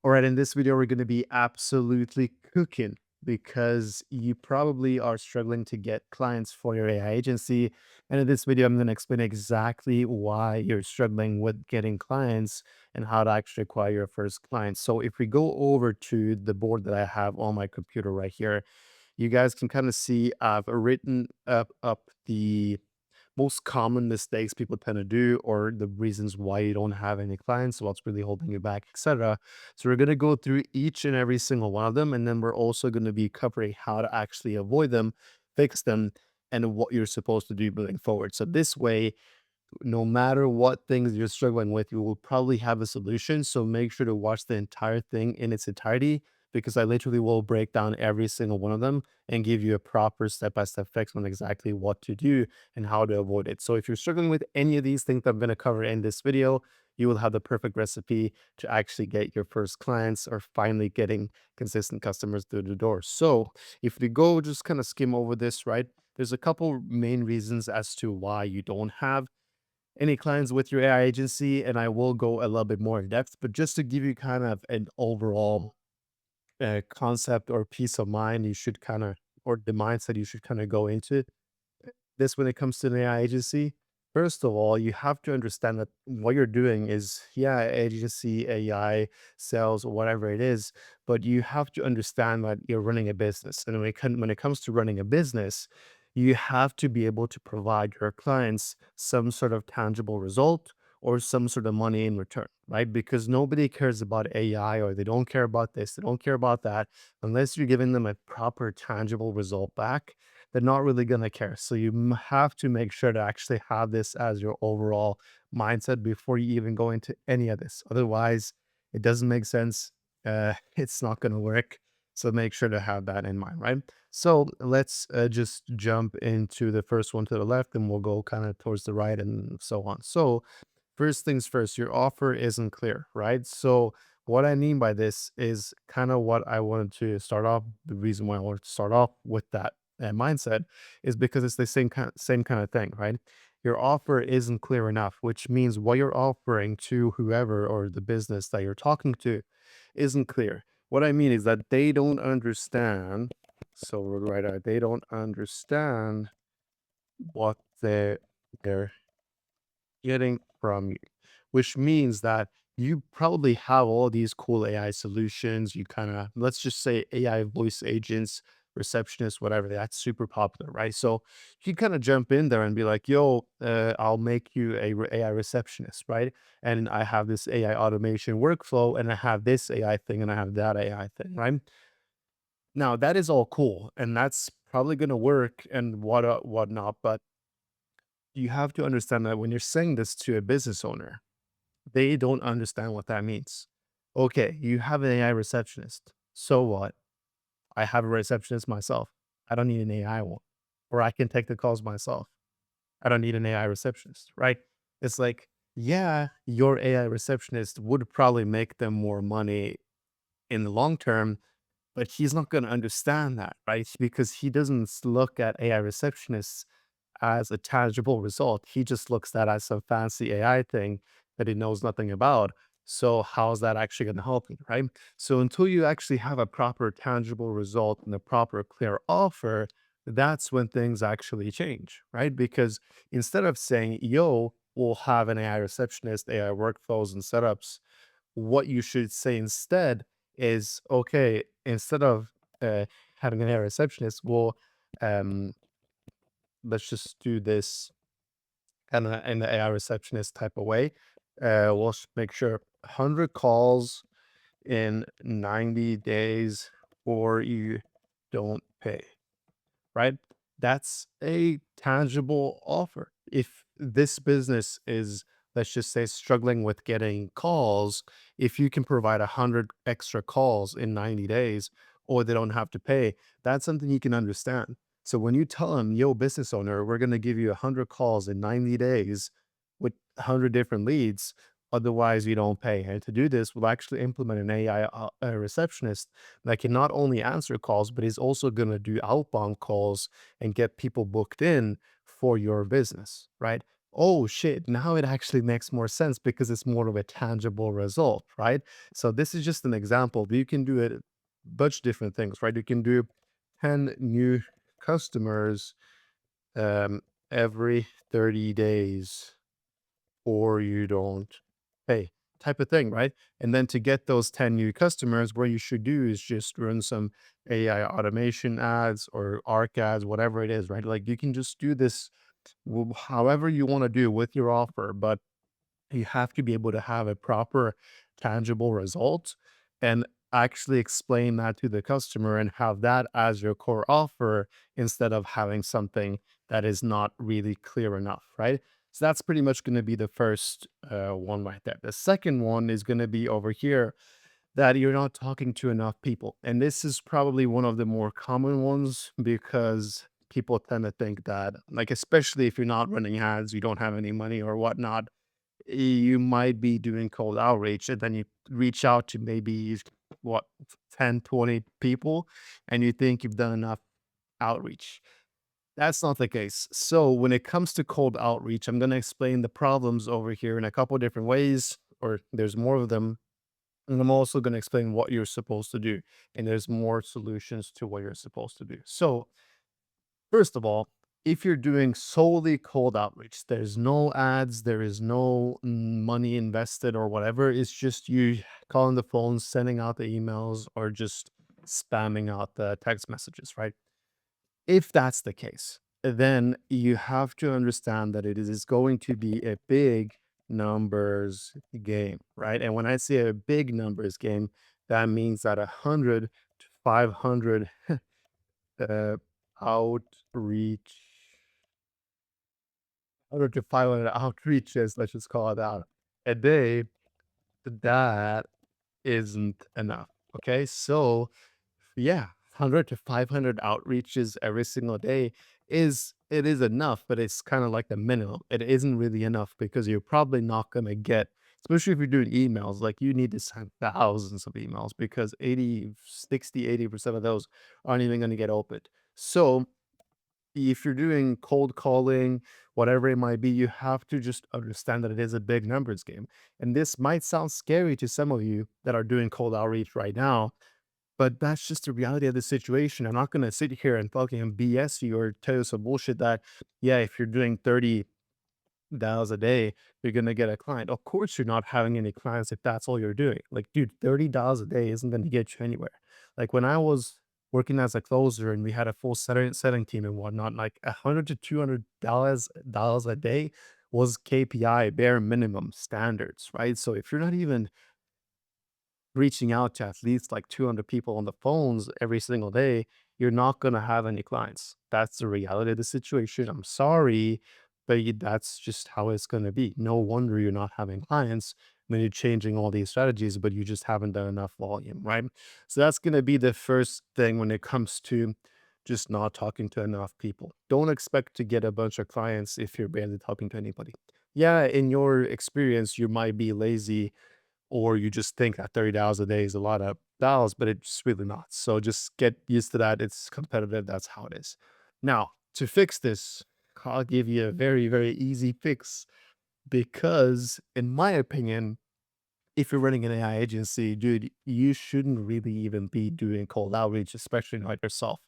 All right, in this video, we're going to be absolutely cooking because you probably are struggling to get clients for your AI agency. And in this video, I'm going to explain exactly why you're struggling with getting clients and how to actually acquire your first clients. So if we go over to the board that I have on my computer right here, you guys can kind of see I've written up the most common mistakes people tend to do or the reasons why you don't have any clients, what's really holding you back, etc. So we're going to go through each and every single one of them, and then we're also going to be covering how to actually avoid them, fix them, and what you're supposed to do moving forward. So this way, no matter what things you're struggling with, you will probably have a solution. So make sure to watch the entire thing in its entirety because I literally will break down every single one of them and give you a proper step-by-step fix on exactly what to do and how to avoid it. So if you're struggling with any of these things that I'm going to cover in this video, you will have the perfect recipe to actually get your first clients or finally getting consistent customers through the door. So if we go just kind of skim over this, right? There's a couple main reasons as to why you don't have any clients with your AI agency, and I will go a little bit more in depth, but just to give you kind of an overall concept or peace of mind, you should kind of, or the mindset you should kind of go into this when it comes to an AI agency. First of all, you have to understand that what you're doing is, yeah, agency, AI, sales, or whatever it is, but you have to understand that you're running a business. And when it comes to running a business, you have to be able to provide your clients some sort of tangible result or some sort of money in return, right? Because nobody cares about AI or they don't care about this, they don't care about that, unless you're giving them a proper tangible result back. They're not really going to care. So you have to make sure to actually have this as your overall mindset before you even go into any of this. Otherwise, it doesn't make sense. It's not going to work. So make sure to have that in mind, right? So let's just jump into the first one to the left and we'll go kind of towards the right and so on. So, first things first, your offer isn't clear, right? So, what I mean by this is kind of what I wanted to start off. The reason why I wanted to start off with that mindset is because it's the same kind of thing, right? Your offer isn't clear enough, which means what you're offering to whoever or the business that you're talking to isn't clear. What I mean is that they don't understand. So right, they don't understand what they're getting from you, which means that you probably have all these cool AI solutions. You kind of, let's just say AI voice agents, receptionists, whatever, that's super popular, right? So you kind of jump in there and be like, yo, I'll make you a AI receptionist, right? And I have this AI automation workflow and I have this AI thing and I have that AI thing, right? Now that is all cool and that's probably going to work and whatnot, but you have to understand that when you're saying this to a business owner, they don't understand what that means. Okay, you have an AI receptionist. So what? I have a receptionist myself. I don't need an AI one. Or I can take the calls myself. I don't need an AI receptionist, right? It's like, yeah, your AI receptionist would probably make them more money in the long term, but he's not going to understand that, right? Because he doesn't look at AI receptionists as a tangible result. He just looks at as some fancy AI thing that he knows nothing about. So how's that actually going to help me, right? So until you actually have a proper tangible result and a proper clear offer, that's when things actually change, right? Because instead of saying, yo, we'll have an AI receptionist, AI workflows and setups, what you should say instead is, okay, instead of having an AI receptionist, we'll um, let's just do this kind of in the AI receptionist type of way. Make sure 100 calls in 90 days or you don't pay, right? That's a tangible offer. If this business is, let's just say, struggling with getting calls, if you can provide 100 extra calls in 90 days or they don't have to pay, that's something you can understand. So when you tell them, yo, business owner, we're going to give you 100 calls in 90 days with 100 different leads, otherwise you don't pay. And to do this, we'll actually implement an AI receptionist that can not only answer calls, but is also going to do outbound calls and get people booked in for your business, right? oh shit, now it actually makes more sense because it's more of a tangible result, right? So this is just an example, but you can do it bunch different things, right? You can do 10 new customers every 30 days, or you don't pay, type of thing, right? And then to get those 10 new customers, what you should do is just run some AI automation ads or ARC ads, whatever it is, right? Like you can just do this however you want to do with your offer, but you have to be able to have a proper tangible result and actually explain that to the customer and have that as your core offer instead of having something that is not really clear enough, right? So that's pretty much going to be the first one right there. The second one is going to be over here, that you're not talking to enough people. And this is probably one of the more common ones because people tend to think that, like, especially if you're not running ads, you don't have any money or whatnot, you might be doing cold outreach and then you reach out to maybe what 10, 20 people and you think you've done enough outreach. That's not the case. So when it comes to cold outreach, I'm going to explain the problems over here in a couple different ways, or there's more of them, and I'm also going to explain what you're supposed to do. And there's more solutions to what you're supposed to do. So, first of all, if you're doing solely cold outreach, there's no ads, there is no money invested or whatever. It's just you calling the phone, sending out the emails, or just spamming out the text messages, right? If that's the case, then you have to understand that it is going to be a big numbers game, right? And when I say a big numbers game, that means that 100 to 500 uh, outreach, 100 to 500 outreaches, let's just call it that, a day, that isn't enough. Okay. So, yeah, 100 to 500 outreaches every single day is enough, but it's kind of like the minimum. It isn't really enough because you're probably not going to get, especially if you're doing emails, like you need to send thousands of emails because 80, 60, 80% of those aren't even going to get opened. So if you're doing cold calling, whatever it might be, you have to just understand that it is a big numbers game. And this might sound scary to some of you that are doing cold outreach right now, but that's just the reality of the situation. I'm not going to sit here and fucking BS you or tell you some bullshit that, yeah, if you're doing 30 dials a day, you're going to get a client. Of course, you're not having any clients if that's all you're doing. Like, dude, 30 dials a day isn't going to get you anywhere. Like, when I was working as a closer and we had a full setting team and whatnot, like 100 to 200 dials a day was KPI, bare minimum standards, right? So if you're not even reaching out to at least like 200 people on the phones every single day, you're not going to have any clients. That's the reality of the situation. I'm sorry, but that's just how it's going to be. No wonder you're not having clients when you're changing all these strategies, but you just haven't done enough volume, right? So that's going to be the first thing when it comes to just not talking to enough people. Don't expect to get a bunch of clients if you're barely talking to anybody. Yeah, in your experience, you might be lazy or you just think that 30 dials a day is a lot of dials, but it's really not. So just get used to that. It's competitive. That's how it is. Now, to fix this, I'll give you a very, very easy fix because, in my opinion, if you're running an AI agency, dude, you shouldn't really even be doing cold outreach, especially not yourself,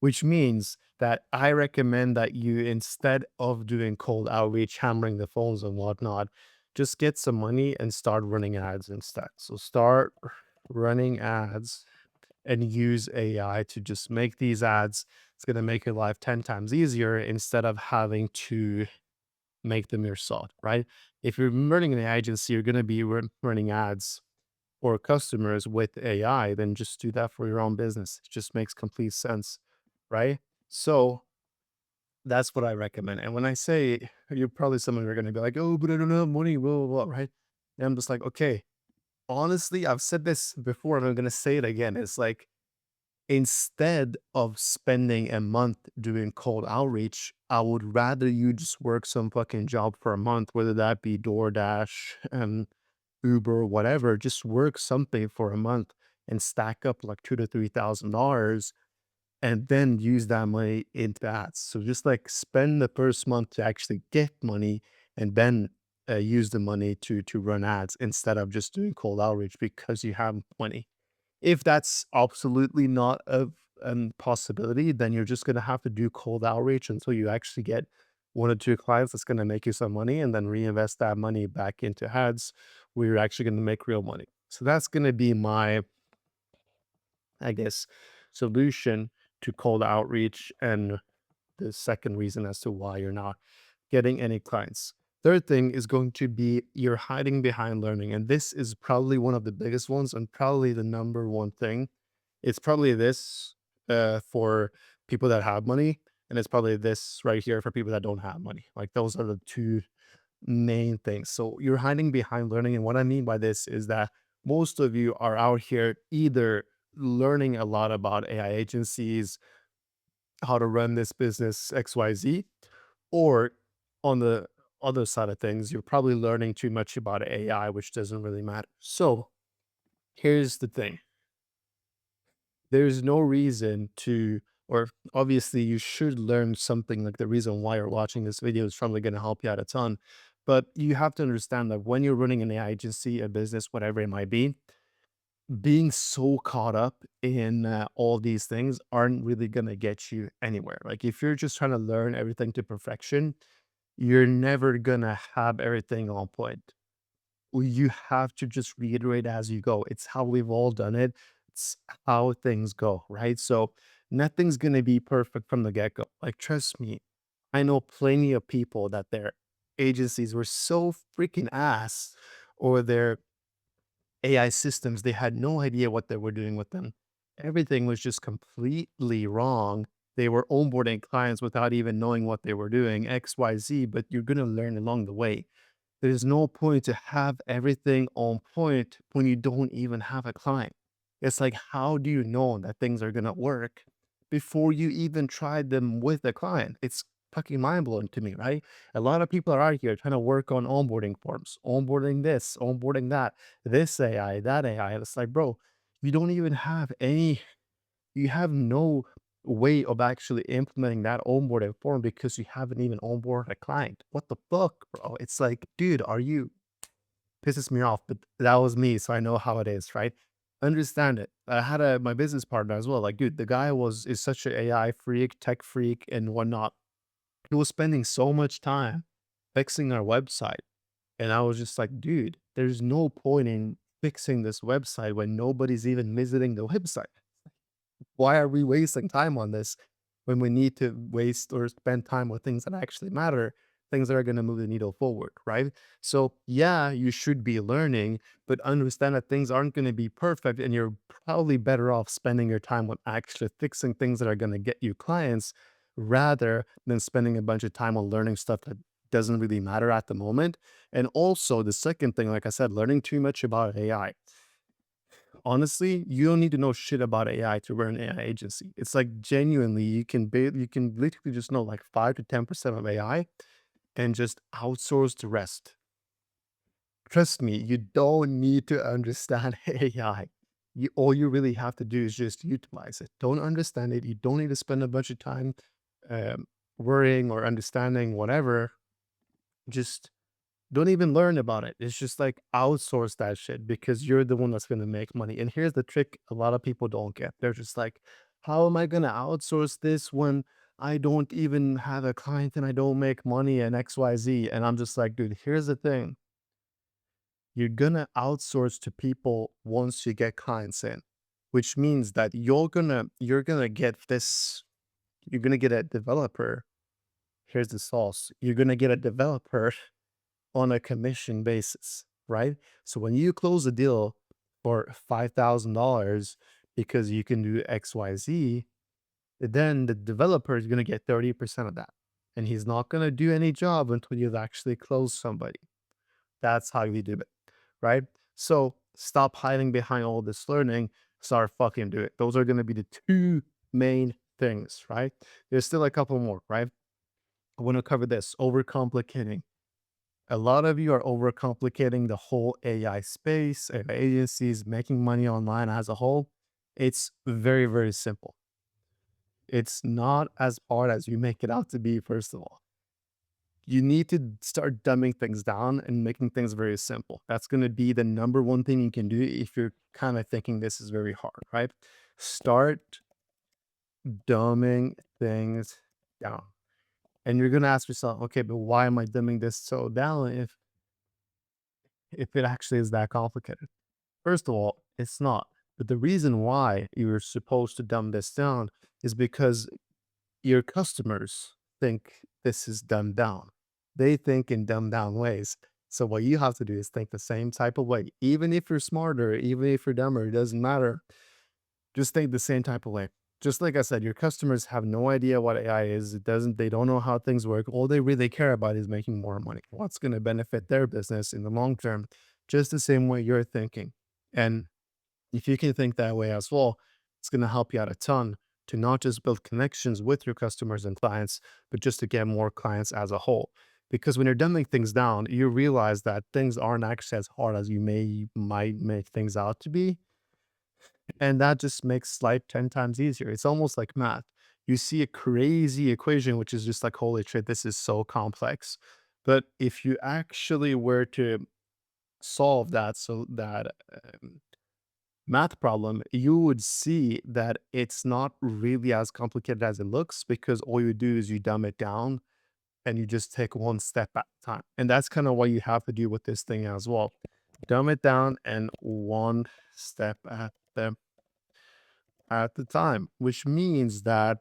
which means that I recommend that you, instead of doing cold outreach, hammering the phones and whatnot, just get some money and start running ads instead. So start running ads and use AI to just make these ads. It's going to make your life 10 times easier instead of having to make them yourself, right? If you're running an agency, you're going to be running ads or customers with AI, then just do that for your own business. It just makes complete sense, right? So that's what I recommend. And when I say, you're probably some of you are going to be like, oh, but I don't have money, blah, blah, blah, right? And I'm just like, okay, honestly, I've said this before and I'm going to say it again. It's like, instead of spending a month doing cold outreach, I would rather you just work some fucking job for a month, whether that be DoorDash and Uber, whatever, just work something for a month and stack up like $2,000 to $3,000 and then use that money into ads. So just like spend the first month to actually get money, and then use the money to run ads instead of just doing cold outreach because you have money. If that's absolutely not a possibility, then you're just gonna have to do cold outreach until you actually get 1 or 2 clients that's gonna make you some money, and then reinvest that money back into ads where you're actually gonna make real money. So that's gonna be my, I guess, solution to cold outreach, and the second reason as to why you're not getting any clients. Third thing is going to be you're hiding behind learning. And this is probably one of the biggest ones and probably the number one thing. It's probably this for people that have money, and it's probably this right here for people that don't have money. Like those are the two main things. So you're hiding behind learning. And what I mean by this is that most of you are out here either learning a lot about AI agencies, how to run this business XYZ, or on the other side of things, you're probably learning too much about AI, which doesn't really matter. So here's the thing. There's no reason to, or obviously you should learn something. Like the reason why you're watching this video is probably going to help you out a ton. But you have to understand that when you're running an AI agency, a business, whatever it might be, being so caught up in all these things aren't really going to get you anywhere. Like if you're just trying to learn everything to perfection, you're never going to have everything on point. You have to just reiterate as you go. It's how we've all done it. It's how things go, right? So nothing's going to be perfect from the get go. Like, trust me, I know plenty of people that their agencies were so freaking ass, or their AI systems, they had no idea what they were doing with them. Everything was just completely wrong. They were onboarding clients without even knowing what they were doing, XYZ, but you're going to learn along the way. There's no point to have everything on point when you don't even have a client. It's like, how do you know that things are going to work before you even try them with a client? It's fucking mind blowing to me, right? A lot of people are out here trying to work on onboarding forms, onboarding this, onboarding that, this AI, that AI. And it's like, bro, you don't even have any, you have no way of actually implementing that onboarding form because you haven't even onboarded a client. What the fuck, bro? It's like, dude, are you, pisses me off, but that was me, so I know how it is, right? Understand it. I had my business partner as well. Like, dude, the guy is such an AI freak, tech freak, and whatnot. He was spending so much time fixing our website. And I was just like, dude, there's no point in fixing this website when nobody's even visiting the website. Why are we wasting time on this when we need to waste or spend time with things that actually matter, things that are going to move the needle forward, right? So, yeah, you should be learning, but understand that things aren't going to be perfect, and you're probably better off spending your time on actually fixing things that are going to get you clients rather than spending a bunch of time on learning stuff that doesn't really matter at the moment. And also, the second thing, like I said, learning too much about AI. Honestly, you don't need to know shit about AI to run an AI agency. It's like genuinely, you can literally just know like 5 to 10% of AI and just outsource the rest. Trust me, you don't need to understand AI. All you really have to do is just utilize it. Don't understand it. You don't need to spend a bunch of time um, worrying or understanding whatever. Just don't even learn about it. It's just like outsource that shit because you're the one that's gonna make money. And here's the trick a lot of people don't get. They're just like, how am I gonna outsource this when I don't even have a client and I don't make money and XYZ? And I'm just like, dude, here's the thing. You're gonna outsource to people once you get clients in, which means that you're gonna get this, you're gonna get a developer. Here's the sauce. You're gonna get a developer on a commission basis, right? So when you close a deal for $5,000 because you can do XYZ, then the developer is going to get 30% of that. And he's not going to do any job until you've actually closed somebody. That's how you do it, right? So stop hiding behind all this learning, start fucking do it. Those are going to be the two main things, right? There's still a couple more, right? I want to cover this overcomplicating. A lot of you are overcomplicating the whole AI space and agencies making money online as a whole. It's very, very simple. It's not as hard as you make it out to be, first of all. You need to start dumbing things down and making things very simple. That's going to be the number one thing you can do if you're kind of thinking this is very hard, right? Start dumbing things down. And you're going to ask yourself, okay, but why am I dumbing this so down if it actually is that complicated? First of all, it's not. But the reason why you're supposed to dumb this down is because your customers think this is dumbed down. They think in dumbed down ways. So what you have to do is think the same type of way. Even if you're smarter, even if you're dumber, it doesn't matter. Just think the same type of way. Just like I said, your customers have no idea what AI is. They don't know how things work. All they really care about is making more money. What's going to benefit their business in the long term, just the same way you're thinking. And if you can think that way as well, it's going to help you out a ton to not just build connections with your customers and clients, but just to get more clients as a whole. Because when you're dumbing things down, you realize that things aren't actually as hard as you might make things out to be. And that just makes life 10 times easier. It's almost like math. You see a crazy equation, which is just like, holy shit, this is so complex. But if you actually were to solve that math problem, you would see that it's not really as complicated as it looks because all you do is you dumb it down and you just take one step at a time. And that's kind of what you have to do with this thing as well. Dumb it down and one step at the time, which means that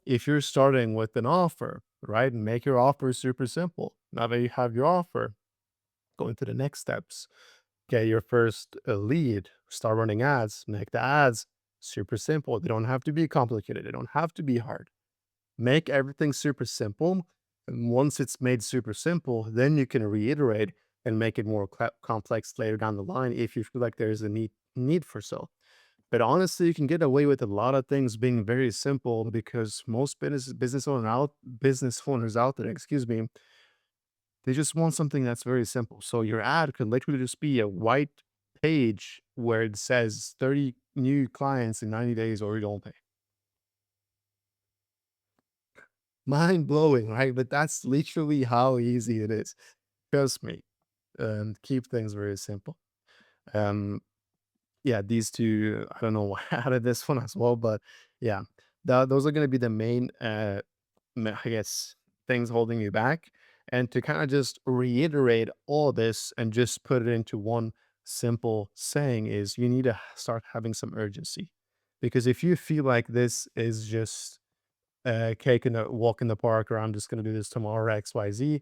if you're starting with an offer, right, make your offer super simple. Now that you have your offer, go into the next steps. Get your first lead, start running ads, make the ads super simple. They don't have to be complicated, they don't have to be hard. Make everything super simple. And once it's made super simple, then you can reiterate and make it more complex later down the line if you feel like there's a need for so. But honestly, you can get away with a lot of things being very simple because most business owners out there, excuse me, they just want something that's very simple. So your ad could literally just be a white page where it says 30 new clients in 90 days or you don't pay. Mind blowing, right? But that's literally how easy it is. Trust me. And keep things very simple. Um, yeah, these two, I don't know why I added this one as well, but yeah, those are going to be the main, I guess, things holding you back. And to kind of just reiterate all this and just put it into one simple saying is you need to start having some urgency. Because if you feel like this is just cake in a walk in the park, or I'm just going to do this tomorrow, XYZ,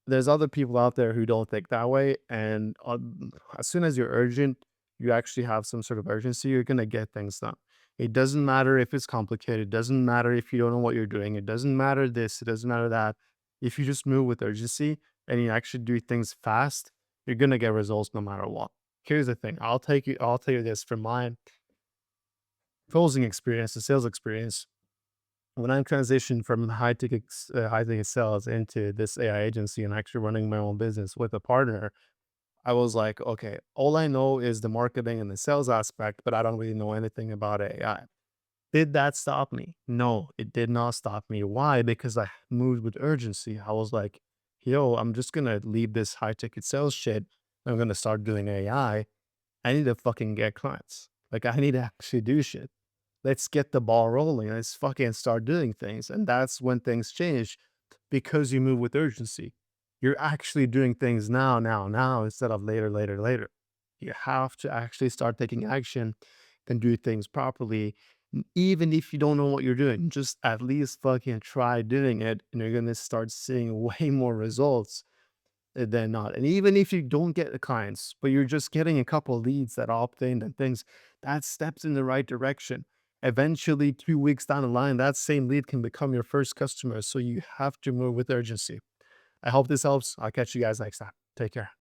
there's other people out there who don't think that way, and as soon as you're urgent, you actually have some sort of urgency, you're gonna get things done. It doesn't matter if it's complicated, it doesn't matter if you don't know what you're doing, it doesn't matter this, it doesn't matter that. If you just move with urgency and you actually do things fast, you're gonna get results no matter what. Here's the thing, I'll tell you this from my closing experience, the sales experience. When I transitioned from high ticket sales into this AI agency and actually running my own business with a partner, I was like, okay, all I know is the marketing and the sales aspect, but I don't really know anything about AI. Did that stop me? No, it did not stop me. Why? Because I moved with urgency. I was like, yo, I'm just gonna leave this high ticket sales shit. I'm gonna start doing AI. I need to fucking get clients. Like I need to actually do shit. Let's get the ball rolling. Let's fucking start doing things. And that's when things change because you move with urgency. You're actually doing things now instead of later, later, later. You have to actually start taking action and do things properly. Even if you don't know what you're doing, just at least fucking try doing it and you're going to start seeing way more results than not. And even if you don't get the clients, but you're just getting a couple leads that opt in and things, that steps in the right direction. Eventually, 2 weeks down the line, that same lead can become your first customer. So you have to move with urgency. I hope this helps. I'll catch you guys next time. Take care.